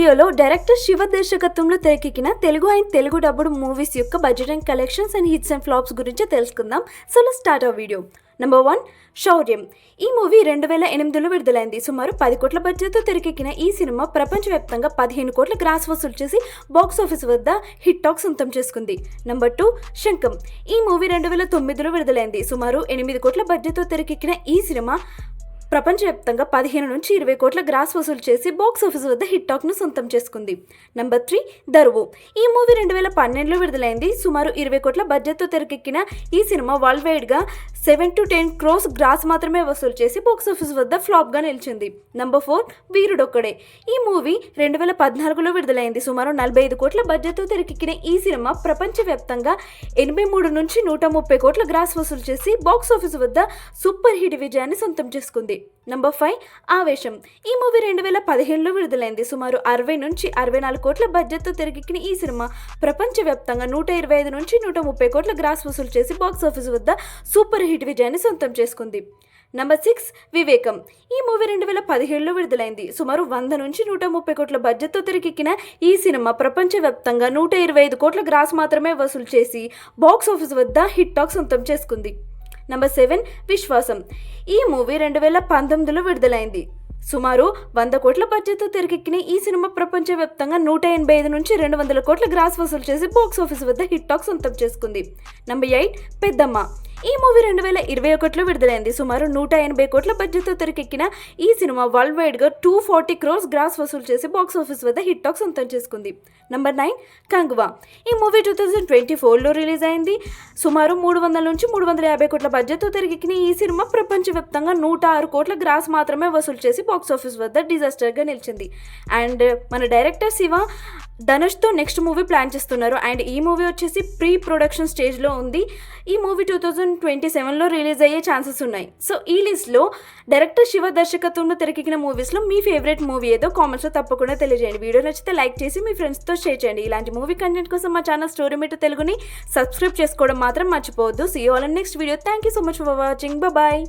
వీడియోలో డైరెక్టర్ శివ దర్శకత్వంలో తెరకెక్కిన Telugu and Telugu dubbed movies యొక్క budget and collections and hits and flops గురించి తెలుసుకుందాం. So let's start our video. Number 1, Shauryam. ఈ మూవీ 2008లో విడుదలైంది. సుమారు 10 కోట్ల బడ్జెట్తో తెరకెక్కిన ఈ సినిమా ప్రపంచవ్యాప్తంగా 15 కోట్ల గ్రాస్ వసూలు చేసి బాక్స్ ఆఫీస్ వద్ద హిట్ టాక్ సొంతం చేసుకుంది. నెంబర్ 2, శంఖం. ఈ మూవీ 2009లో విడుదలైంది. సుమారు 8 కోట్ల బడ్జెట్తో తెరకెక్కిన ఈ సినిమా ప్రపంచవ్యాప్తంగా 15 నుంచి 20 కోట్ల గ్రాస్ వసూలు చేసి బాక్స్ ఆఫీస్ వద్ద హిట్ టాక్ను సొంతం చేసుకుంది. నెంబర్ 3, దరువు. ఈ మూవీ 2012లో విడుదలైంది. సుమారు 20 కోట్ల బడ్జెట్తో తెరకెక్కిన ఈ సినిమా వరల్డ్ వైడ్గా 7 to 10 crores గ్రాస్ మాత్రమే వసూలు చేసి బాక్స్ ఆఫీస్ వద్ద ఫ్లాప్గా నిలిచింది. నెంబర్ 4, వీరుడొక్కడే. ఈ మూవీ 2014లో విడుదలైంది. సుమారు 45 కోట్ల బడ్జెట్తో తెరకెక్కిన ఈ సినిమా ప్రపంచవ్యాప్తంగా 83 నుంచి 130 కోట్ల గ్రాస్ వసూలు చేసి బాక్స్ ఆఫీస్ వద్ద సూపర్ హిట్ విజయాన్ని సొంతం చేసుకుంది. నెంబర్ 5, ఆవేశం. ఈ మూవీ 2015లో విడుదలైంది. సుమారు 60 నుంచి 64 కోట్ల బడ్జెట్తో తెరకెక్కిన ఈ సినిమా ప్రపంచవ్యాప్తంగా 125 నుంచి 130 కోట్ల గ్రాస్ వసూలు చేసి బాక్స్ ఆఫీస్ వద్ద సూపర్ హిట్ విజయాన్ని సొంతం చేసుకుంది. నెంబర్ 6, వివేకం. ఈ మూవీ 2017లో విడుదలైంది. సుమారు 100 నుంచి 130 కోట్ల బడ్జెట్తో తెరకెక్కిన ఈ సినిమా ప్రపంచవ్యాప్తంగా 125 కోట్ల గ్రాస్ మాత్రమే వసూలు చేసి బాక్స్ ఆఫీస్ వద్ద హిట్ టాక్ సొంతం చేసుకుంది. నెంబర్ 7, విశ్వాసం. ఈ మూవీ 2019లో విడుదలైంది. సుమారు 100 కోట్ల బడ్జెట్తో తెరకెక్కిన ఈ సినిమా ప్రపంచవ్యాప్తంగా 185 నుంచి 200 కోట్ల గ్రాస్ వసూలు చేసి బాక్స్ ఆఫీస్ వద్ద హిట్ టాక్ సొంతం చేసుకుంది. నెంబర్ 8, పెద్దమ్మ. ఈ మూవీ 2021లో విడుదలైంది. సుమారు 180 కోట్ల బడ్జెట్తో తెరకెక్కిన ఈ సినిమా వరల్డ్ వైడ్గా 240 crores గ్రాస్ వసూలు చేసి బాక్స్ ఆఫీస్ వద్ద హిట్ టాక్ సొంతం చేసుకుంది. నెంబర్ 9, కంగువా. ఈ మూవీ 2024లో రిలీజ్ అయింది. సుమారు 300 నుంచి 350 కోట్ల బడ్జెట్తో తెరకెక్కిన ఈ సినిమా ప్రపంచవ్యాప్తంగా 106 కోట్ల గ్రాస్ మాత్రమే వసూలు చేసి బాక్స్ ఆఫీస్ వద్ద డిజాస్టర్గా నిలిచింది. అండ్ మన డైరెక్టర్ శివ ధనుష్తో నెక్స్ట్ మూవీ ప్లాన్ చేస్తున్నారు. అండ్ ఈ మూవీ వచ్చేసి ప్రీ ప్రొడక్షన్ స్టేజ్లో ఉంది. ఈ మూవీ 2027లో రిలీజ్ అయ్యే ఛాన్సెస్ ఉన్నాయి. సో ఈ లిస్ట్లో డైరెక్టర్ శివ దర్శకత్వంలో తెరకెక్కిన మూవీస్లో మీ ఫేవరెట్ మూవీ ఏదో కామెంట్స్లో తప్పకుండా తెలియజేయండి. వీడియో నచ్చితే లైక్ చేసి మీ ఫ్రెండ్స్తో షేర్ చేయండి. ఇలాంటి మూవీ కంటెంట్ కోసం మా ఛానల్ స్టోరీ మీటర్ తెలుగుని సబ్స్క్రైబ్ చేసుకోవడం మాత్రం మర్చిపోవద్దు. See you all in next video. Thank you so much for watching. Bye.